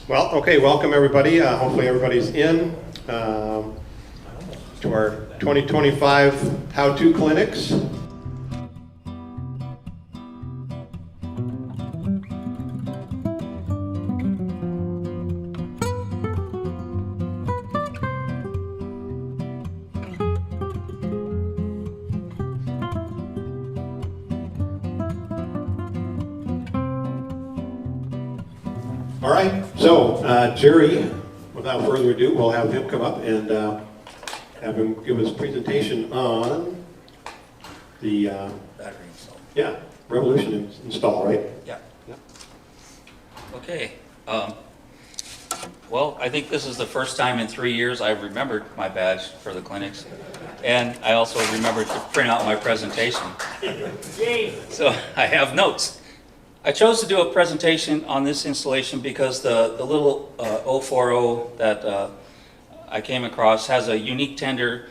Well, okay, welcome everybody. Hopefully everybody's in to our 2025 how-to clinics. All right, so Jerry, without further ado, we'll have him come up and have him give his presentation on the Battery install. yeah, Revolution install, right? Yeah. Okay. Well, I think this is the first time in 3 years I've remembered my badge for the clinics. And I also remembered to print out my presentation. So I have notes. I chose to do a presentation on this installation because the little 040 that I came across has a unique tender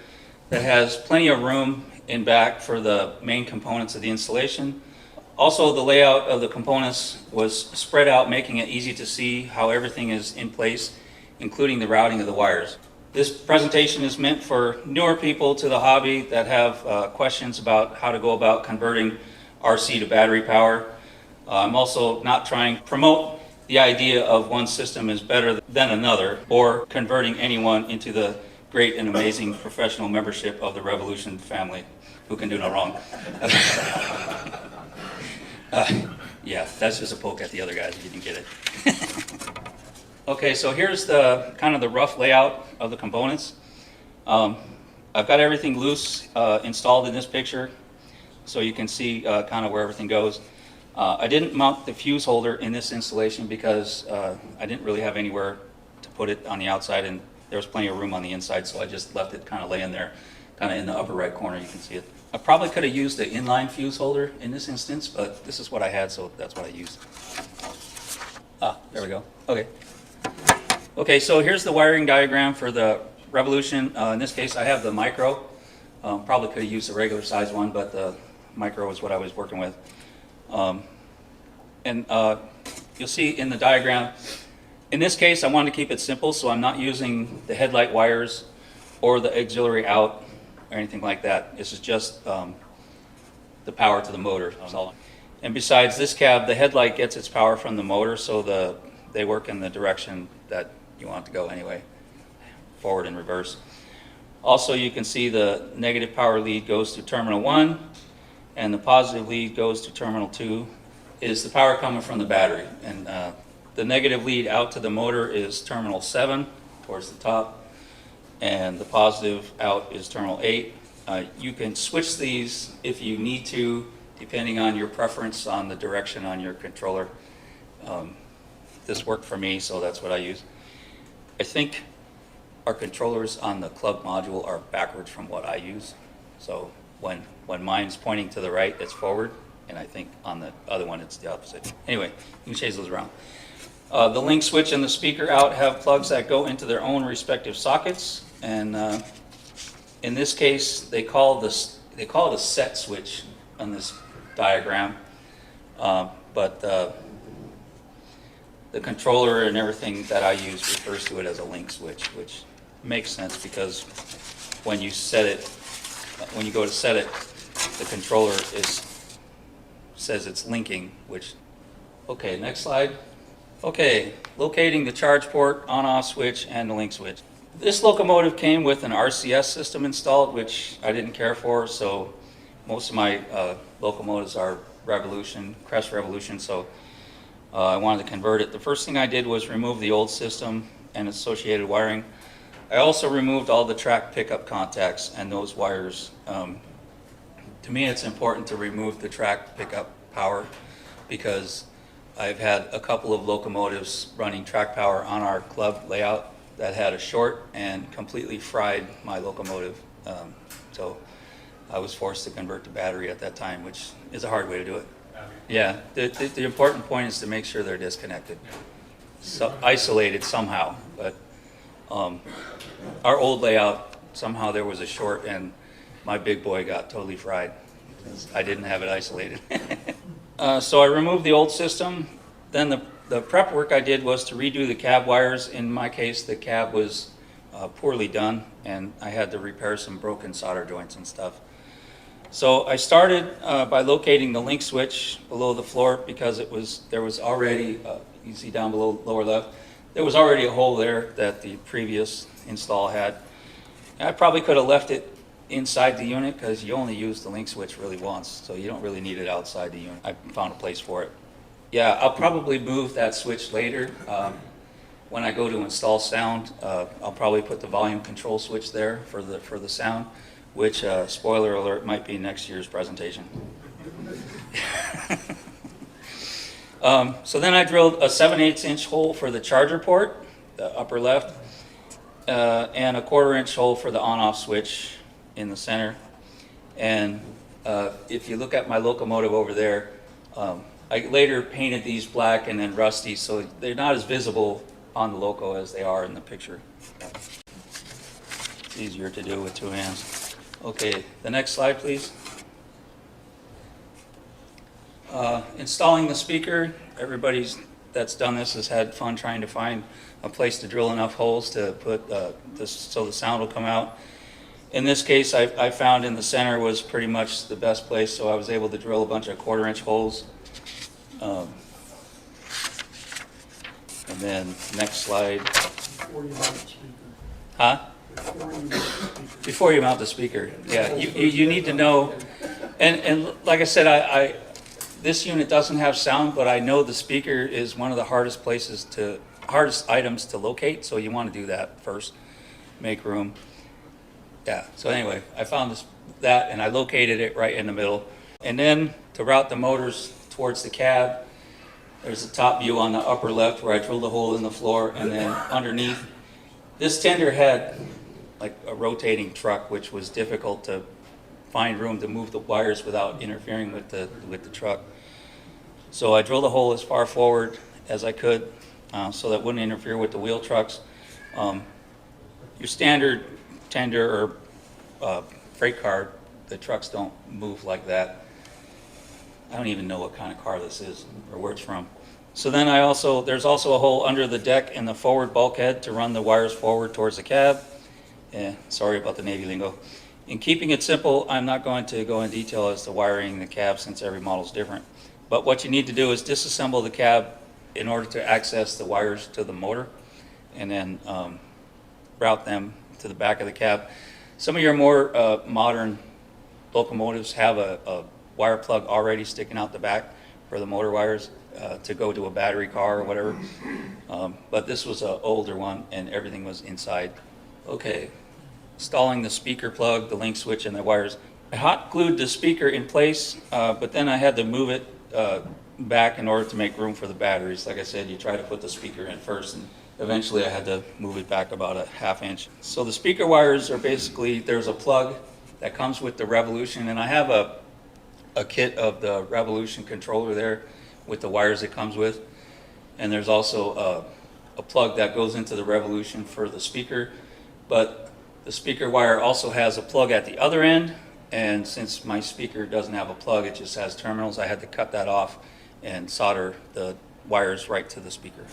that has plenty of room in back for the main components of the installation. Also, the layout of the components was spread out, making it easy to see how everything is in place, including the routing of the wires. This presentation is meant for newer people to the hobby that have questions about how to go about converting RC to battery power. I'm also not trying to promote the idea of one system is better than another or converting anyone into the great and amazing professional membership of the Revolution family who can do no wrong. Yeah, that's just a poke at the other guys if you didn't get it. Okay, so here's the kind of the rough layout of the components. I've got everything loose installed in this picture so you can see kind of where everything goes. I didn't mount the fuse holder in this installation because I didn't really have anywhere to put it on the outside, and there was plenty of room on the inside, so I just left it kind of laying there, kind of in the upper right corner. You can see it. I probably could have used the inline fuse holder in this instance, but this is what I had, so that's what I used. There we go. Okay. Okay, so here's the wiring diagram for the Revolution. In this case, I have the micro. Probably could have used a regular size one, but the micro is what I was working with. You'll see in the diagram, in this case I wanted to keep it simple, so I'm not using the headlight wires or the auxiliary out or anything like that. This is just the power to the motor. And besides this cab, the headlight gets its power from the motor, so they work in the direction that you want it to go anyway, forward and reverse. Also, you can see the negative power lead goes to terminal 1, and the positive lead goes to terminal 2, is the power coming from the battery. And the negative lead out to the motor is terminal 7 towards the top, and the positive out is terminal 8. You can switch these if you need to, depending on your preference on the direction on your controller. This worked for me, so that's what I use. I think our controllers on the club module are backwards from what I use. So when mine's pointing to the right, it's forward, and I think on the other one, it's the opposite. Anyway, you can change those around. The link switch and the speaker out have plugs that go into their own respective sockets, and in this case, they call it a set switch on this diagram, but the controller and everything that I use refers to it as a link switch, which makes sense because when you set it, when you go to set it, the controller says it's linking, which, okay, next slide. Okay, locating the charge port, on-off switch, and the link switch. This locomotive came with an RCS system installed, which I didn't care for, so most of my locomotives are Revolution, Crest Revolution, so I wanted to convert it. The first thing I did was remove the old system and associated wiring. I also removed all the track pickup contacts and those wires. To me, it's important to remove the track pickup power because I've had a couple of locomotives running track power on our club layout that had a short and completely fried my locomotive. So I was forced to convert to battery at that time, which is a hard way to do it. Yeah, the important point is to make sure they're disconnected, so isolated somehow. But our old layout, somehow there was a short and my big boy got totally fried. I didn't have it isolated. So I removed the old system. Then the prep work I did was to redo the cab wires. In my case, the cab was poorly done, and I had to repair some broken solder joints and stuff. So I started by locating the link switch below the floor because there was already, you see down below lower left, there was already a hole there that the previous install had. And I probably could have left it inside the unit because you only use the link switch really once, so you don't really need it outside the unit. I found a place for it. Yeah, I'll probably move that switch later. When I go to install sound, I'll probably put the volume control switch there for the sound, which, spoiler alert, might be next year's presentation. So then I drilled a 7/8 inch hole for the charger port, the upper left, and a 1/4 inch hole for the on-off switch in the center. And if you look at my locomotive over there, I later painted these black and then rusty, so they're not as visible on the loco as they are in the picture. It's easier to do with 2 hands. Okay, the next slide, please. Installing the speaker. Everybody that's done this has had fun trying to find a place to drill enough holes to put so the sound will come out. In this case, I found in the center was pretty much the best place, so I was able to drill a bunch of 1/4 inch holes. And then next slide. Before you mount the speaker. Huh? Before you mount the speaker. Before you mount the speaker. Yeah, you need to know. And like I said, this unit doesn't have sound, but I know the speaker is one of the hardest items to locate, so you want to do that first. Make room. Yeah, so anyway, I found that and I located it right in the middle. And then to route the motors towards the cab, there's a top view on the upper left where I drilled a hole in the floor, and then underneath, this tender had like a rotating truck, which was difficult to find room to move the wires without interfering with the truck. So I drilled a hole as far forward as I could so that wouldn't interfere with the wheel trucks. Your standard tender or freight car, the trucks don't move like that. I don't even know what kind of car this is or where it's from. So then there's also a hole under the deck in the forward bulkhead to run the wires forward towards the cab. Sorry about the Navy lingo. In keeping it simple, I'm not going to go in detail as to wiring the cab since every model is different. But what you need to do is disassemble the cab in order to access the wires to the motor, and then route them to the back of the cab. Some of your more modern locomotives have a wire plug already sticking out the back for the motor wires to go to a battery car or whatever. But this was an older one and everything was inside. Okay, installing the speaker plug, the link switch, and the wires. I hot glued the speaker in place, but then I had to move it back in order to make room for the batteries. Like I said, you try to put the speaker in first, and eventually I had to move it back about a 1/2 inch. So the speaker wires are basically, there's a plug that comes with the Revolution, and I have a kit of the Revolution controller there with the wires it comes with. And there's also a plug that goes into the Revolution for the speaker, but the speaker wire also has a plug at the other end, and since my speaker doesn't have a plug, it just has terminals, I had to cut that off and solder the wires right to the speaker.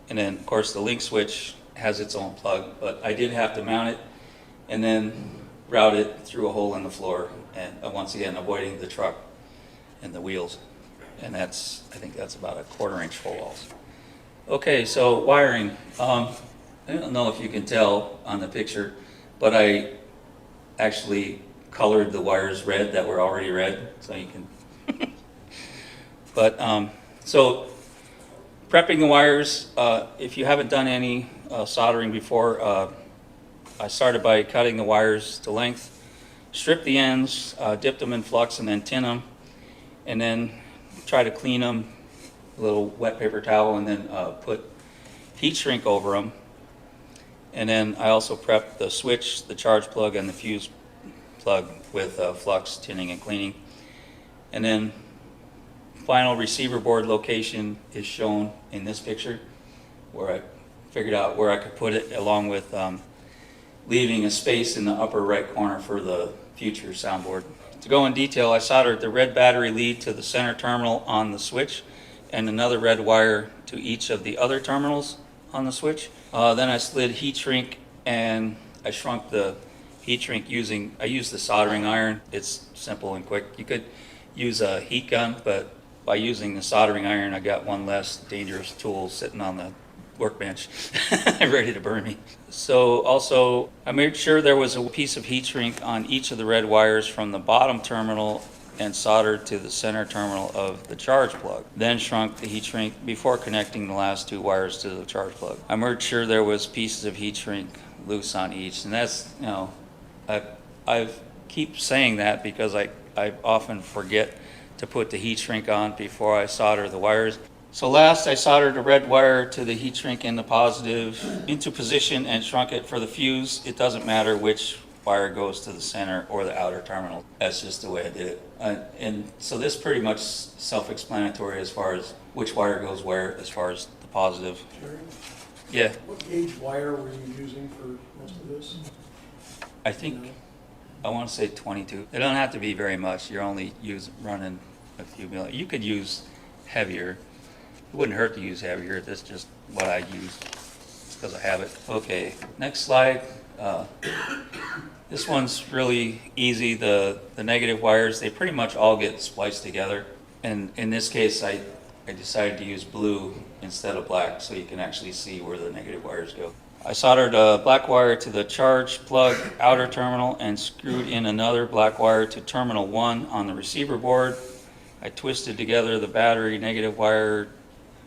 And then of course the link switch has its own plug, but I did have to mount it and then route it through a hole in the floor, and once again avoiding the truck and the wheels. And I think that's about a 1/4 inch hole also. Okay, so wiring. I don't know if you can tell on the picture, but I actually colored the wires red that were already red, so you can. But so prepping the wires. If you haven't done any soldering before, I started by cutting the wires to length, strip the ends, dip them in flux, and then tin them, and then try to clean them, a little wet paper towel, and then put heat shrink over them. And then I also prepped the switch, the charge plug, and the fuse plug with flux, tinning, and cleaning. And then final receiver board location is shown in this picture, where I figured out where I could put it, along with leaving a space in the upper right corner for the future soundboard. To go in detail, I soldered the red battery lead to the center terminal on the switch and another red wire to each of the other terminals on the switch. Then I slid heat shrink and I shrunk the heat shrink I used the soldering iron. It's simple and quick. You could use a heat gun, but by using the soldering iron, I got one less dangerous tool sitting on the workbench ready to burn me. So also I made sure there was a piece of heat shrink on each of the red wires from the bottom terminal and soldered to the center terminal of the charge plug. Then shrunk the heat shrink before connecting the last 2 wires to the charge plug. I made sure there was pieces of heat shrink loose on each, and that's, you know, I keep saying that because I often forget to put the heat shrink on before I solder the wires. So last I soldered a red wire to the heat shrink in the positive into position and shrunk it for the fuse. It doesn't matter which wire goes to the center or the outer terminal. That's just the way I did it. And so this is pretty much self-explanatory as far as which wire goes where as far as the positive. Jerry, Yeah, what gauge wire were you using for most of this? I think, I want to say 22. It don't have to be very much. You're only running a few millimeters. You could use heavier. It wouldn't hurt to use heavier. That's just what I use. It's because I have it. Okay, next slide. This one's really easy. The negative wires, they pretty much all get spliced together. And in this case, I decided to use blue instead of black so you can actually see where the negative wires go. I soldered a black wire to the charge plug outer terminal and screwed in another black wire to terminal 1 on the receiver board. I twisted together the battery negative wire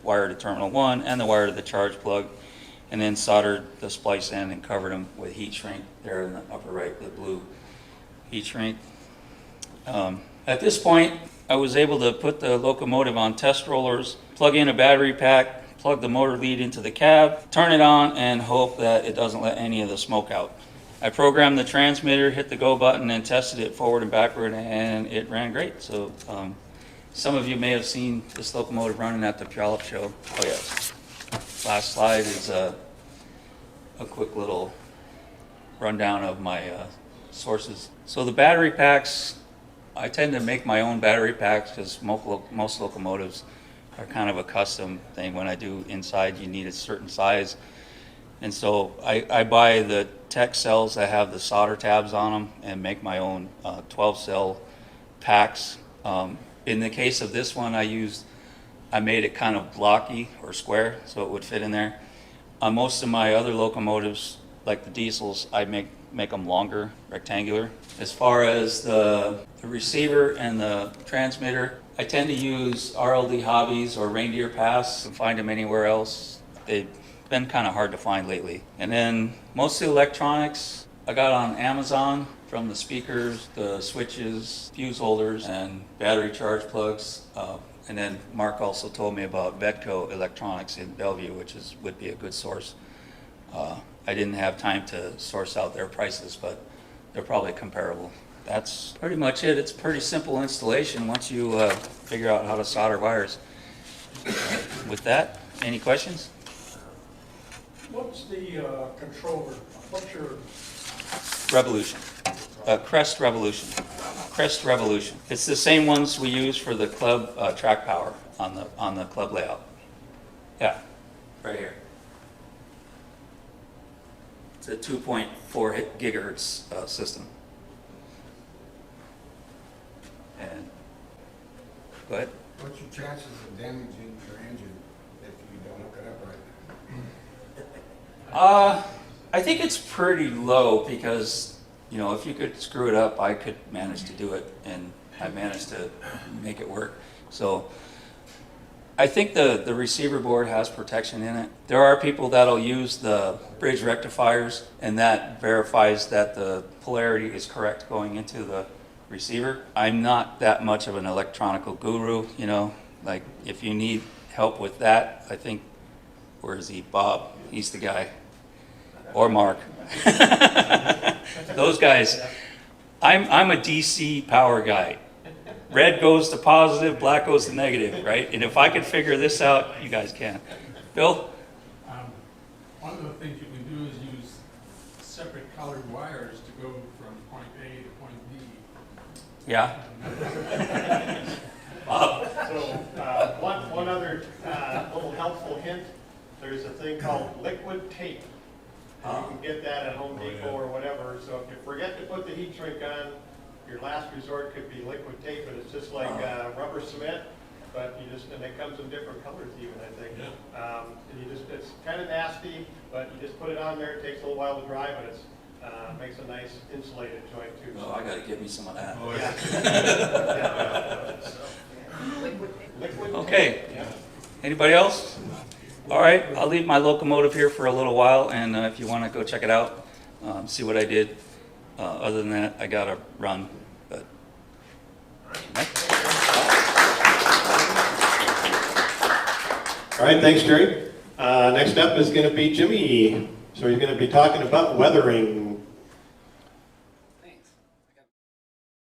to terminal 1 and the wire to the charge plug, and then soldered the splice end and covered them with heat shrink there in the upper right, the blue heat shrink. At this point, I was able to put the locomotive on test rollers, plug in a battery pack, plug the motor lead into the cab, turn it on, and hope that it doesn't let any of the smoke out. I programmed the transmitter, hit the go button, and tested it forward and backward, and it ran great. So some of you may have seen this locomotive running at the Puyallup show. Oh yes. Last slide is a quick little rundown of my sources. So the battery packs, I tend to make my own battery packs because most locomotives are kind of a custom thing. When I do inside, you need a certain size. And so I buy the tech cells that have the solder tabs on them and make my own 12-cell packs. In the case of this one, I made it kind of blocky or square so it would fit in there. On most of my other locomotives, like the diesels, I make them longer, rectangular. As far as the receiver and the transmitter, I tend to use RLD Hobbies or Reindeer Pass and find them anywhere else. They've been kind of hard to find lately. And then most of the electronics I got on Amazon, from the speakers, the switches, fuse holders, and battery charge plugs. And then Mark also told me about Vetco Electronics in Bellevue, which would be a good source. I didn't have time to source out their prices, but they're probably comparable. That's pretty much it. It's a pretty simple installation once you figure out how to solder wires. With that, any questions? What's the controller? What's your Revolution. Crest Revolution. Crest Revolution. It's the same ones we use for the club track power on the club layout. Yeah, right here. It's a 2.4 gigahertz system. And go ahead. What's your chances of damaging your engine if you don't hook it up right? I think it's pretty low because, you know, if you could screw it up, I could manage to do it, and I managed to make it work. So I think the receiver board has protection in it. There are people that'll use the bridge rectifiers, and that verifies that the polarity is correct going into the receiver. I'm not that much of an electronical guru, you know, like if you need help with that, I think, where is he? Bob, he's the guy. Or Mark. Those guys. I'm a DC power guy. Red goes to positive, black goes to negative, right? And if I could figure this out, you guys can. Bill? One of the things you can do is use separate colored wires to go from point A to point B. Yeah? Bob? So one other little helpful hint, there's a thing called liquid tape. And you can get that at Home Depot or whatever, so if you forget to put the heat shrink on, your last resort could be liquid tape, and it's just like rubber cement, but you just, and it comes in different colors even, I think. And you just, it's kind of nasty, but you just put it on there, it takes a little while to dry, but it's, makes a nice insulated joint too. Oh, I gotta give me some of that. Liquid Okay. tape, yeah. Anybody else? All right, I'll leave my locomotive here for a little while, and if you want to go check it out, see what I did. Other than that, I gotta run. But All right, thanks, Jerry. Next up is going to be Jimmy. So he's going to be talking about weathering.